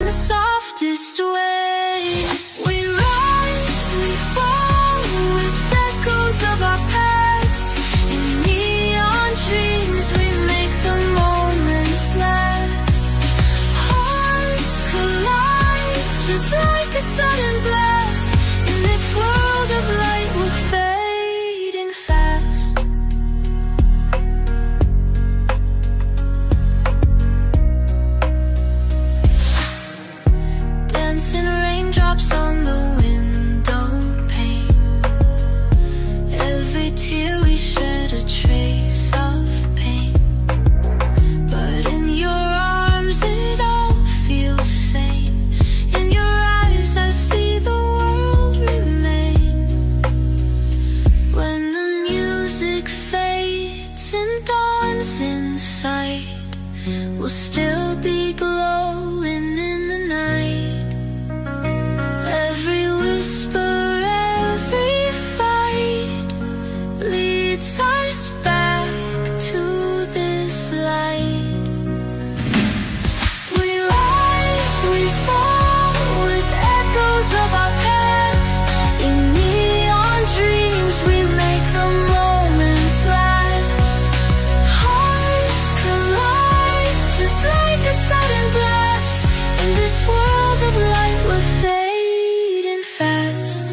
the softest ways. We rise, we fall with echoes of our past. In neon dreams we make the moments last. Hearts collide just like a sudden blast. In this world of light we're fading fast. Dancing raindrops on the window pane. Every tear we shed a trace of pain. But in your arms it all feels sane. In your eyes I see the world remain. When the music fades and dawns in sight, we'll still be glowing in the night. Every whisper, every fight leads us back to this light. We rise, we fall with echoes of our past. In neon dreams we make the moments last. Hearts collide just like a sudden blast. In this world of light we're fading fast.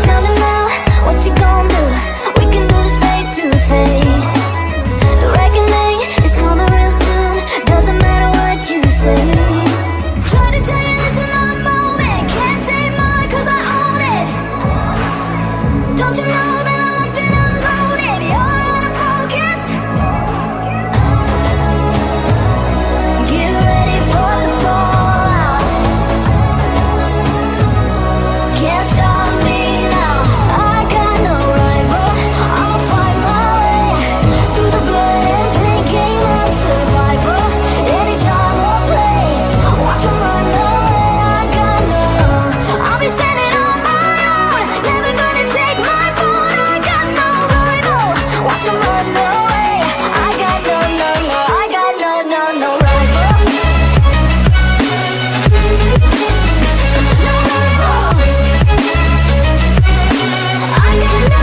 Tell me now, what you gon' do? We can do this face to face. The reckoning is coming real soon. Doesn't matter what you say. Try to tell you this in a moment. Can't take mine 'cause I own it. Don't you know that I'm locked and unloaded? You're out of focus. Get ready for the fallout. Can't stop me now. I got no rival. I'll find my way through the blood and pain. Game of survival. Any time or place. Watch 'em run away. I got no. I'll be standing on my own. Never gonna take my phone. I got no rival. Watch 'em run away. I got no. I got no rival. No rival. I got no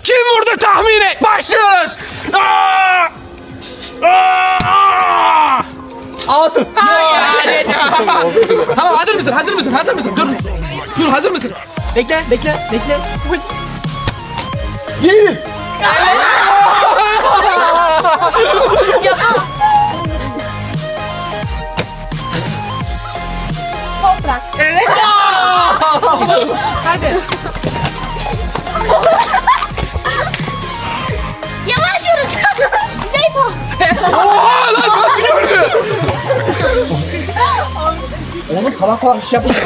Kim vurdu tahmin et. Başlıyoruz. Altı. Tamam, hazır mısın? Dur, hazır mısın? Bekle. Gel. Toprak. Evet. Hadi. Yavaş yürü. Beyto. Oha lan, nasıl gördü? Oğlum salak iş yapmış.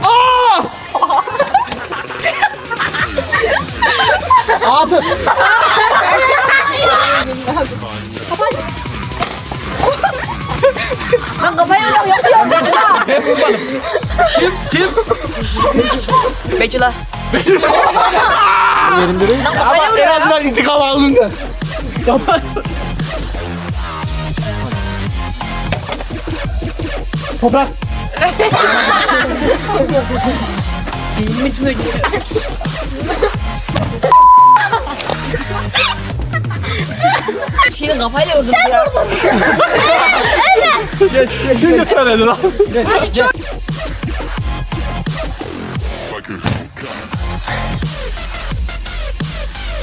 Aa! Altı. Lan kafaya yok. Ben vurmadım. Kim? Betüla. Ama en azından intikam aldın da. Kapat. Toprak. Şimdi kafayla vurdum ya. Şimdi söyledi lan. Hadi çok.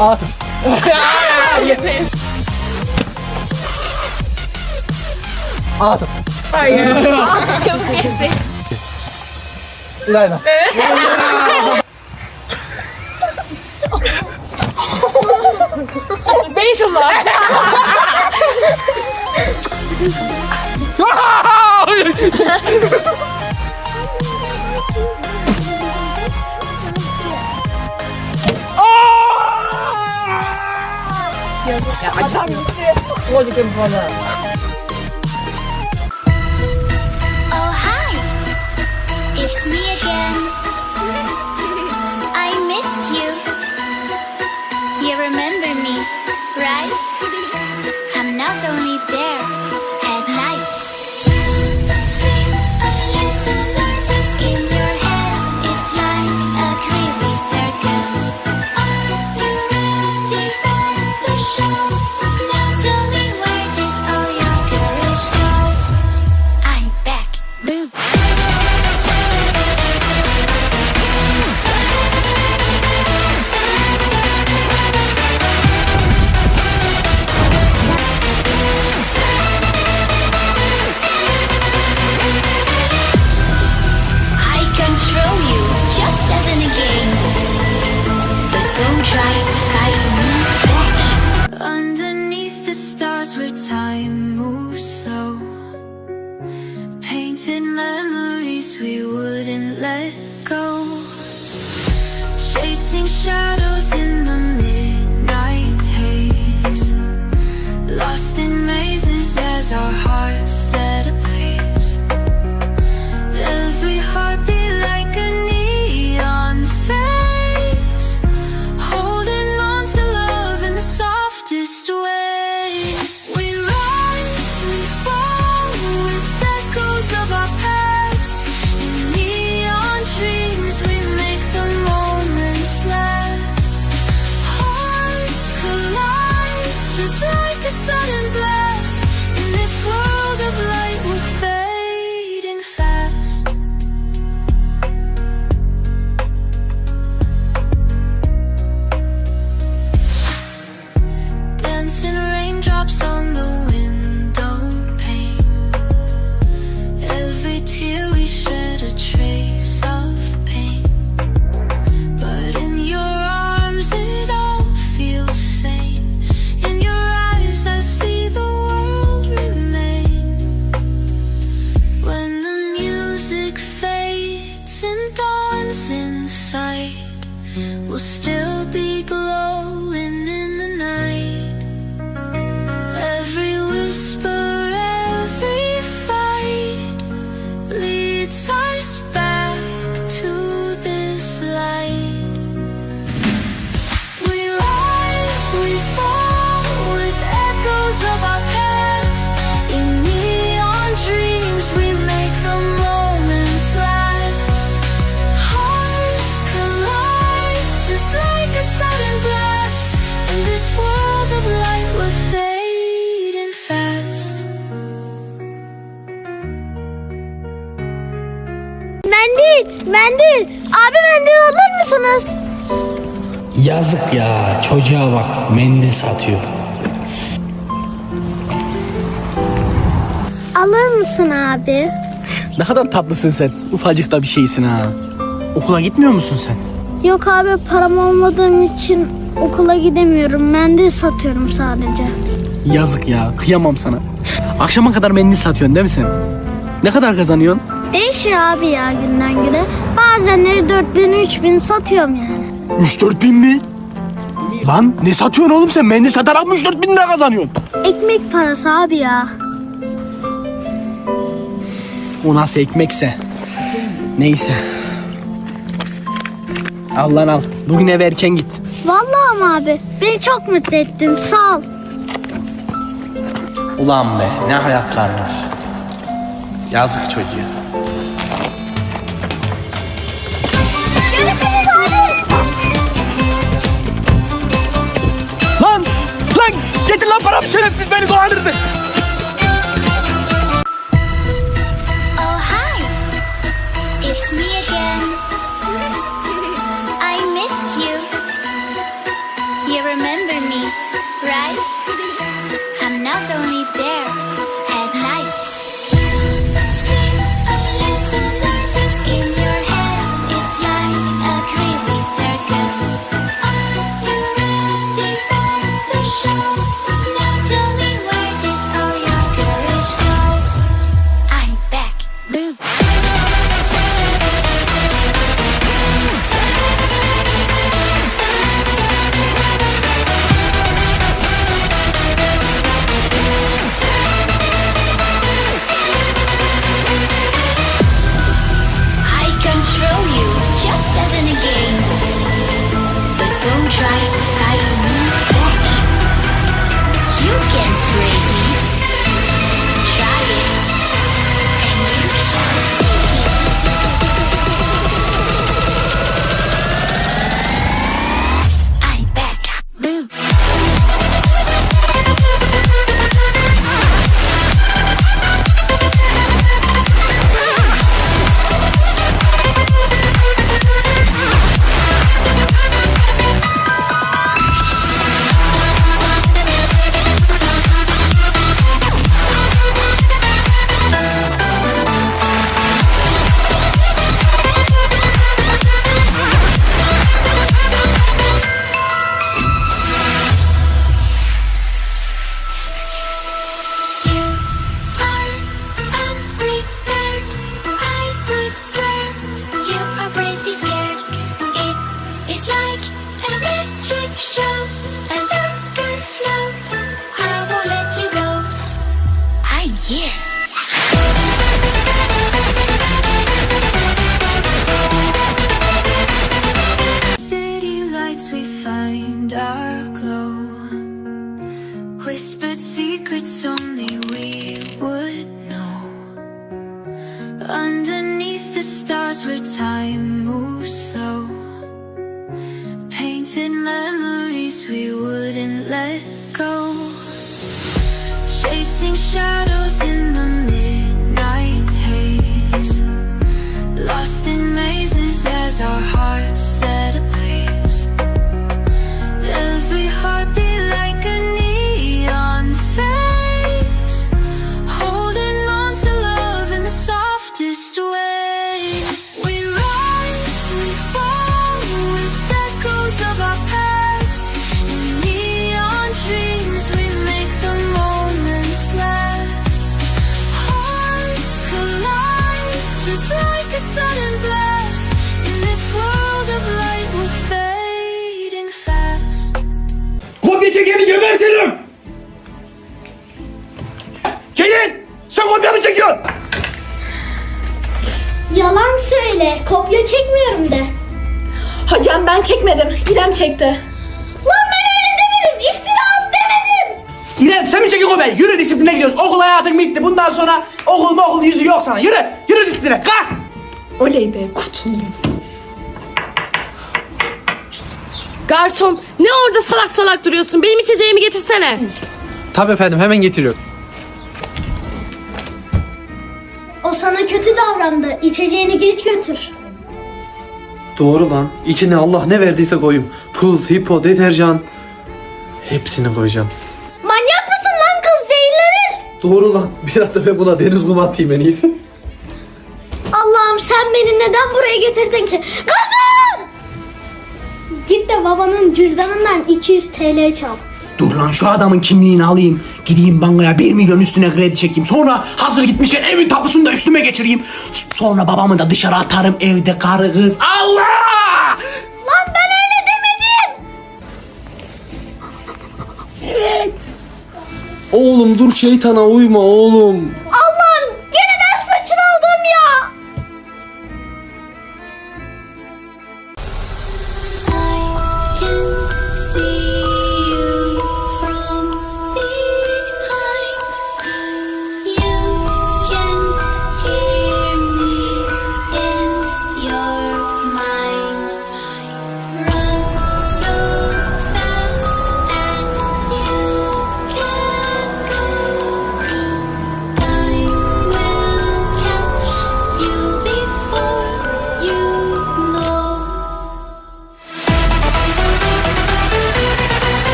Atıf. Atıf. Hayır. Atıf köpük geçti. İlayla. Beytullah. Ya açamıyorum. Kocaman bana. Oh hi, it's me again. I missed you. You remember me, right? I'm not only there at night. Seem a little nervous in your head. It's like a creepy circus. Are you ready for the show? Now tell me, where did all your courage go? I'm back. Boo. I control you just as in a game, but don't try to fight me back. Underneath the stars where time moves slow, painted memories we wouldn't let go, chasing shadows in the midnight haze, lost in mazes as our hearts set ablaze. Every heartbeat like a neon face, holding on to love in the softest ways. We rise, we fall with echoes of our past. In neon dreams we make the moments last. Hearts collide just like a sudden blast. In this world of light we're fading fast. Dancing raindrops on the window pane. Every tear we shed a trace of pain. But in your arms it all feels sane. In your eyes I see the world remain. When the music fades and dawns inside, we'll still be glowing in the night. Every whisper, every fight leads us back to this light. We rise, we fall with echoes of our past. In neon dreams we make the moments last. Hearts collide just like a sudden blast. In this world of light we're fading fast. Mendil. Abi mendil alır mısınız? Yazık ya, çocuğa bak, mendil satıyor. Alır mısın abi? Ne kadar tatlısın sen. Ufacık da bir şeysin ha. Okula gitmiyor musun sen? Yok abi, param olmadığım için okula gidemiyorum. Mendil satıyorum sadece. Yazık ya, kıyamam sana. Akşama kadar mendil satıyorsun değil mi sen? Ne kadar kazanıyorsun? Değişiyor abi ya günden güne. Bazenleri 4.000-3.000 satıyorum yani. 3-4 bin mi? Lan ne satıyorsun oğlum sen? Mendil satarak mı 3-4 bin lira kazanıyorsun? Ekmek parası abi ya. O nasıl ekmekse. Neyse. Al lan al. Bugün eve erken git. Vallahi mi abi? Beni çok mutlu ettin, sağ ol. Ulan be, ne hayatlar var. Yazık çocuğa. Görüşürüz abi. Lan! Getir lan paramı, şerefsiz beni dolandırdı. Oh hi, it's me again. I missed you. You remember me, right? I'm not only there at night. Seem a little nervous in your head. It's like a creepy circus. Are you ready for the show? Now tell me, where did all your courage go? I'm back. Boo. shout and darker flow. I won't let you go. I'm here. City lights, we find our glow. Whispered secrets only we would know. Underneath the stars where time moves slow. Painted memories we wouldn't let go. Chasing shadows in the midnight haze. Lost in mazes as our hearts set ablaze. Every heartbeat like a neon face. Holding on to love in the softest ways. We rise, we fall with echoes of our past. In neon dreams we make the moments last. Hearts collide just like a sudden blast. In this world of light we're fading fast. Kopya çekeni gebertirim. Celil, sen kopya mı çekiyorsun? Yalan söyle. Kopya çekmiyorum de. Hocam ben çekmedim. İrem çekti. Lan ben öyle demedim. İftira at demedim. İrem sen mi çekiyorsun kopya? Yürü disipline gidiyoruz. Okul hayatın bitti. Bundan sonra okul yüzü yok sana. Yürü, yürü disipline. Kalk. Oley be, kurtuldum. Garson, ne orada salak salak duruyorsun? Benim içeceğimi getirsene. Tabii efendim, hemen getiriyorum. O sana kötü davrandı. İçeceğini geç götür. Doğru lan. İçine Allah ne verdiyse koyayım. Tuz, hipo, deterjan. Hepsini koyacağım. Manyak mısın lan, kız zehirlenir. Doğru lan. Biraz da ben buna deniz kumu atayım en iyisi. Allah'ım sen beni neden buraya getirdin ki? Kızım! Git de babanın cüzdanından 200 TL çal. Dur lan şu adamın kimliğini alayım. Gideyim bankaya 1 milyon üstüne kredi çekeyim. Sonra hazır gitmişken evin tapusunu da üstüme geçireyim. Sonra babamı da dışarı atarım, evde karı kız. Allah! Lan ben öyle demedim. Oğlum dur, şeytana uyma oğlum. Allah'ım gene ben suçlu oldum ya. I can see you from behind. You can hear me in your mind. Run so fast as you can go. Time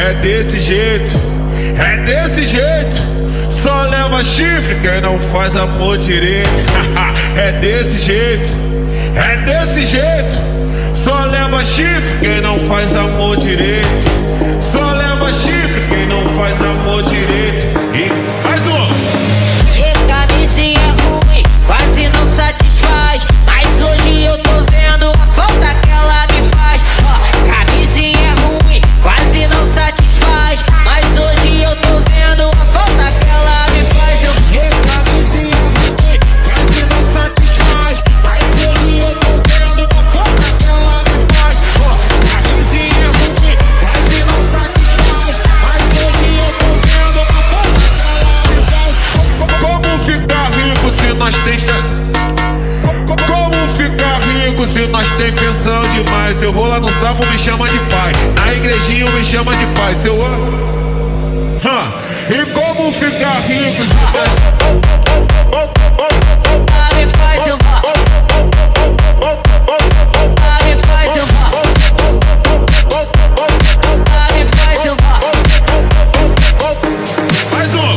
É desse jeito, é desse jeito. Só leva chifre quem não faz amor direito. É desse jeito, é desse jeito. Só leva chifre quem não faz amor direito. Só leva chifre quem não faz amor direito. E mais um. Camisinha ruim, quase não satisfaz. Mas hoje eu tô vendo a falta que ela me faz. Camisinha ruim, quase não satisfaz. Mas hoje eu tô vendo a falta que ela me faz. Camisinha ruim, quase não satisfaz. Mas hoje eu tô vendo a falta que ela me faz. Camisinha ruim, quase não satisfaz. Mas hoje eu tô vendo a falta que ela me faz. Como ficar rico se nós tem... Como ficar rico se nós tem pensão demais? Se eu vou lá no sapo me chama de pai, na igrejinha me chama de pai. Se eu... E como ficar rico se nós... Me faz eu me faz eu me faz eu Mais um.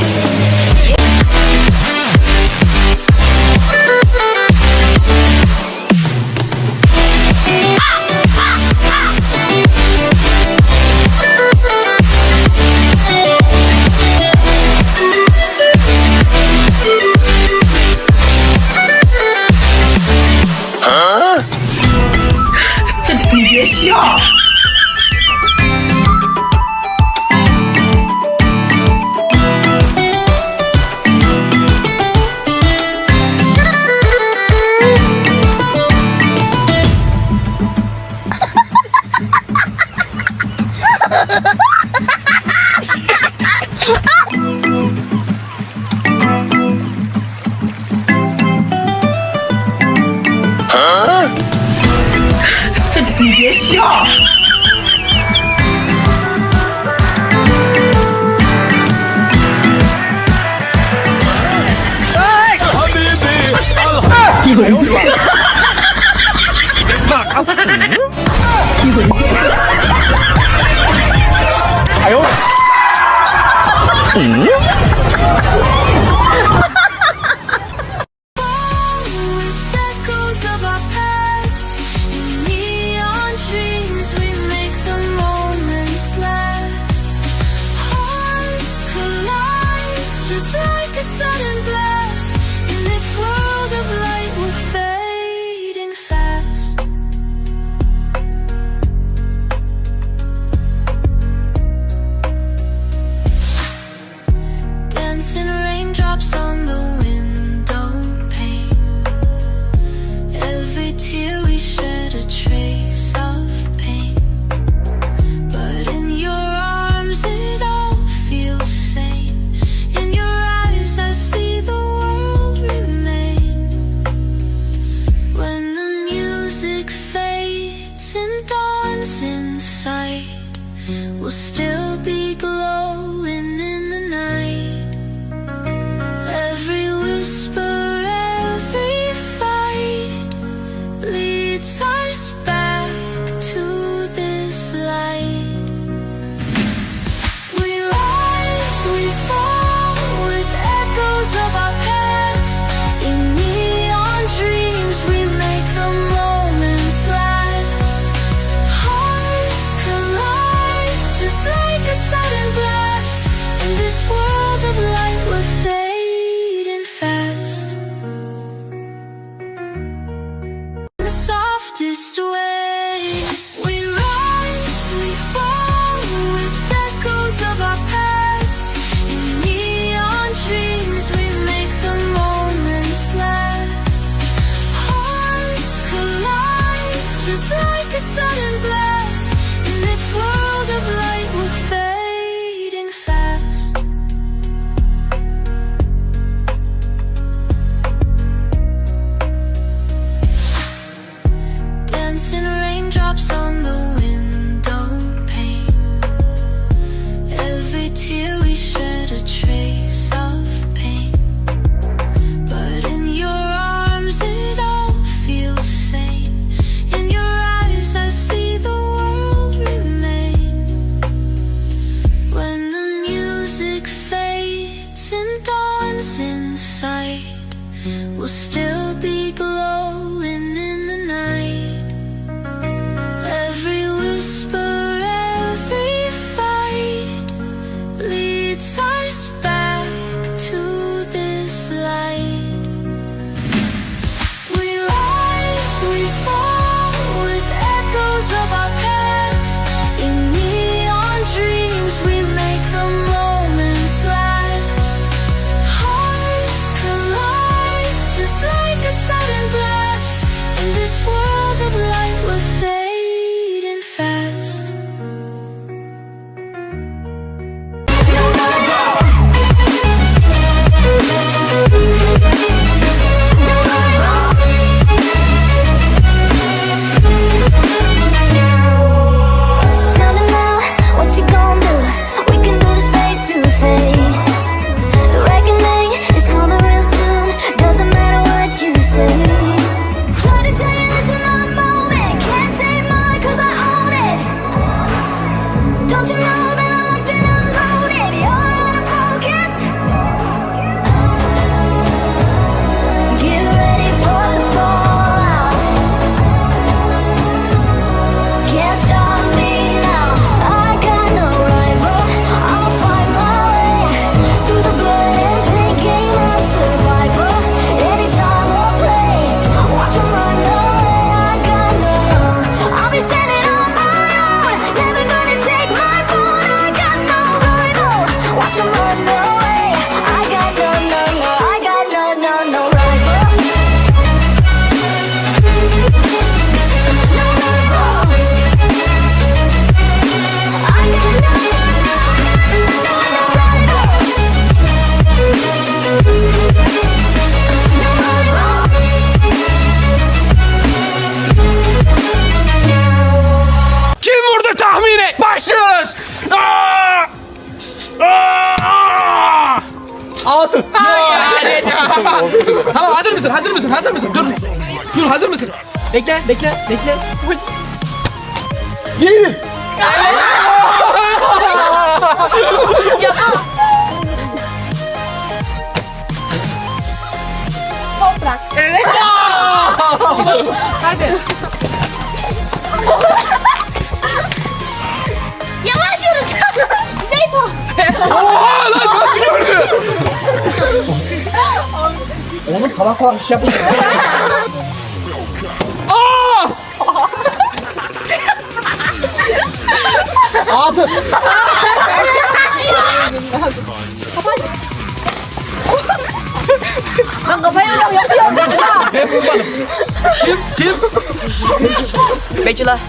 Echoes of our past, in neon dreams we make the moments last. Hearts collide just like a sudden blast. In this world of light we're fading fast. Dancing raindrops on the window pane. Every tear we shed a trace of pain. But in your arms it all feels sane. In your eyes I see the world remain. When the music fades and dawns in sight, we'll still be glowing in the night. Every whisper, every fight leads us back to this light. We rise, we fall with echoes of our past. In neon dreams we make the moments last. Hearts collide just like a sudden blast. In this world of light we're fading fast. The softest ways we rise, we fall with echoes of our past. In neon dreams we make the moments last. Hearts collide just like a sudden blast. In this world of light we're fading fast. Dancing raindrops on the window pane. Every tear we shed a trace of pain. But in your arms it all feels sane. In your eyes I see the world remain. mısın? Hazır mısın? Hazır mısın? Dur. Dur hazır mısın? Bekle. Gel. Toprak. Evet. Hadi. Yavaş yürü. Beyto. Oha lan nasıl gördü? Oğlum salak iş yapma. Aa! Altı. Lan kafayı yapıyor. Ben vurmadım. Kim? Betüla.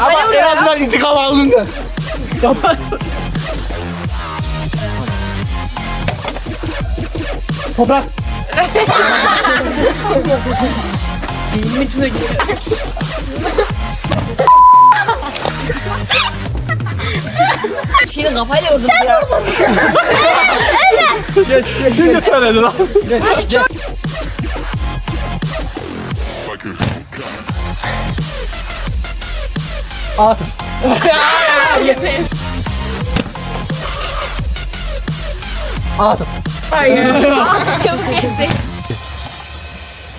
Ama en azından intikam aldın da. Kapat. Toprak. Şimdi kafayla vurdun ya. Şimdi söyledi lan. Atıf. Atıf. Hayır.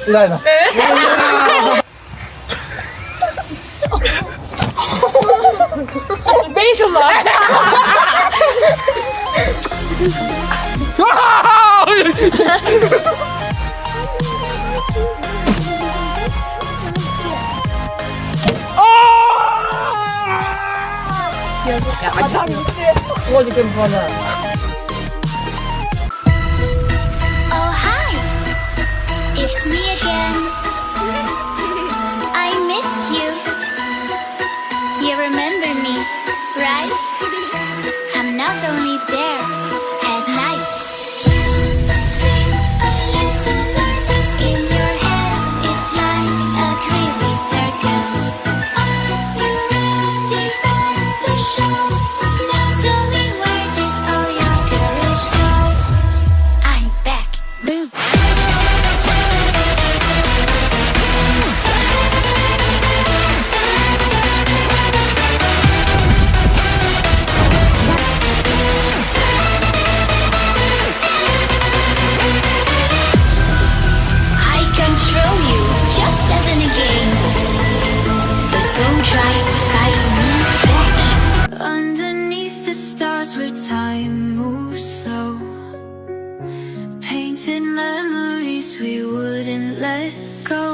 İlayla. Beytullah. Ya açamıyorum. Logic'im falan. Oh hi, it's me again. I missed you. You remember me, right? I'm not only there at night. You seem a little nervous in your head. It's like a creepy circus. Are you ready for the show? Now tell me, where did all your courage go? I'm back. Boom. I control you just as in a game, but don't try to fight me back. Underneath the stars where time moves slow, painted memories we wouldn't let go,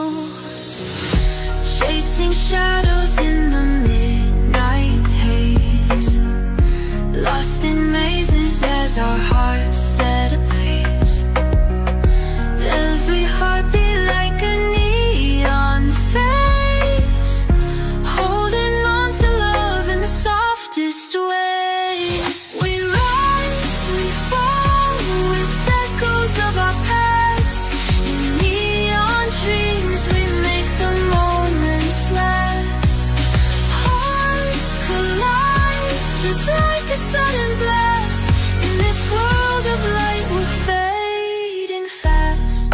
chasing shadows in the midnight haze, lost in mazes as our hearts set ablaze. Every heartbeat like a neon face, holding on to love in the softest ways. We rise, we fall with echoes of our past. In neon dreams we make the moments last. Hearts collide just like a sudden blast. In this world of light we're fading fast.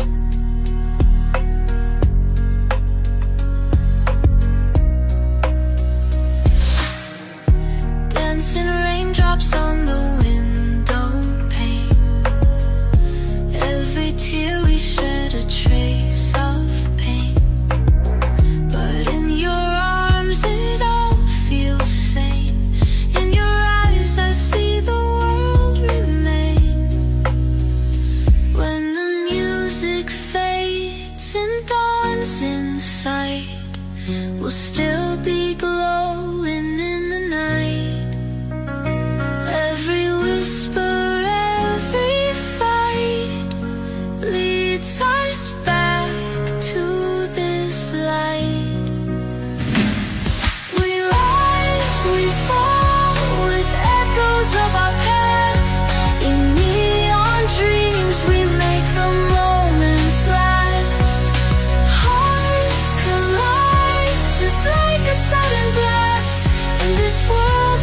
Dancing raindrops on the window pane. Every tear we shed a trace of pain. But in your arms it all feels sane. In your eyes I see the world remain. When the music fades and dawns inside, we'll still be glowing in the night. Every whisper, every fight leads us back to this light. We rise, we fall with echoes of our past. In neon dreams we make the moments last. Hearts collide just like a sudden blast. In this world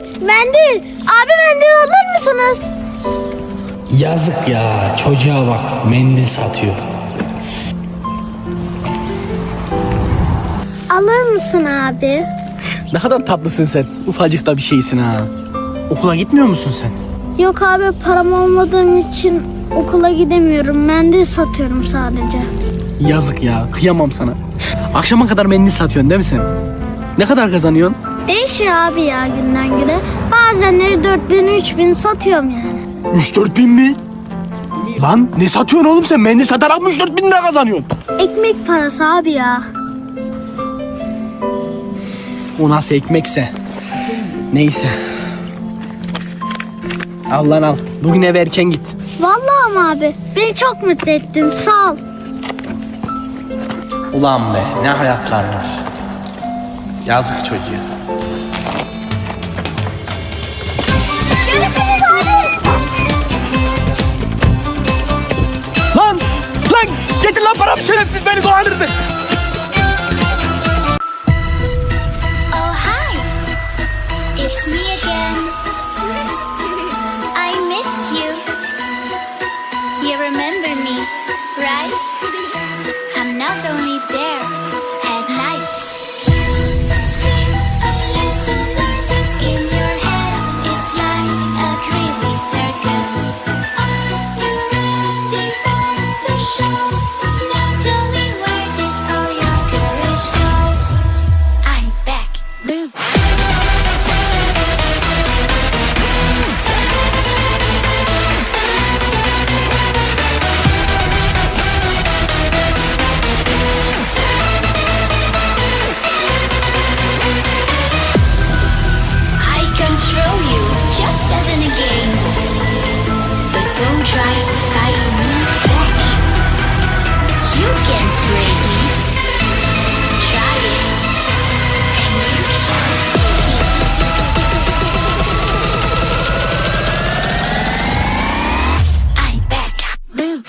Mendil. Abi mendil alır mısınız? Yazık ya, çocuğa bak, mendil satıyor. Alır mısın abi? Ne kadar tatlısın sen. Ufacık da bir şeysin ha. Okula gitmiyor musun sen? Yok abi, param olmadığım için okula gidemiyorum. Mendil satıyorum sadece. Yazık ya, kıyamam sana. Akşama kadar mendil satıyorsun değil mi sen? Ne kadar kazanıyorsun? Değişiyor abi ya günden güne. Bazenleri 4.000-3.000 satıyorum yani. 3-4 bin mi? Lan ne satıyorsun oğlum sen? Mendil satarak mı 3-4 bin lira kazanıyorsun? Ekmek parası abi ya. O nasıl ekmekse. Neyse. Al lan al. Bugün eve erken git. Vallahi ama abi, beni çok mutlu ettin, sağ ol. Ulan be, ne hayatlar var. Yazık çocuğa. Görüşürüz abi. Lan! Lan! Getir lan paramı, şerefsiz beni dolandırdı. Oh, hi. It's me again. I missed you. You remember me, right? I'm not only there at night. You seem a little nervous in your head. It's like a creepy circus. Are you ready for the show? Now tell me, where did all your courage go? I'm back. Boo. I control you just as in a game. But don't try to fight me back. You can't break me. Try it, and you shall see. I'm back. Boo.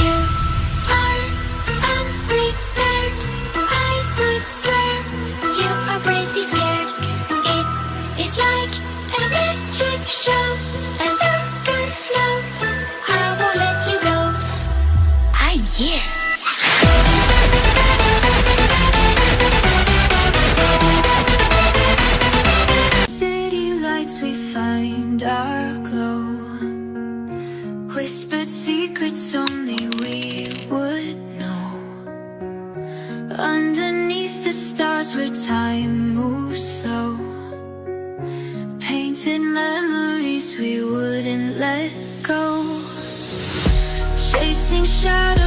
You are unprepared. I would swear you are pretty scared. It is like a magic show, a darker flow. I won't let you go. I'm here. City lights, we find our glow. Whispered secrets only we would know. Underneath the stars where time moves slow. Painted memories we wouldn't let go. Chasing shadows.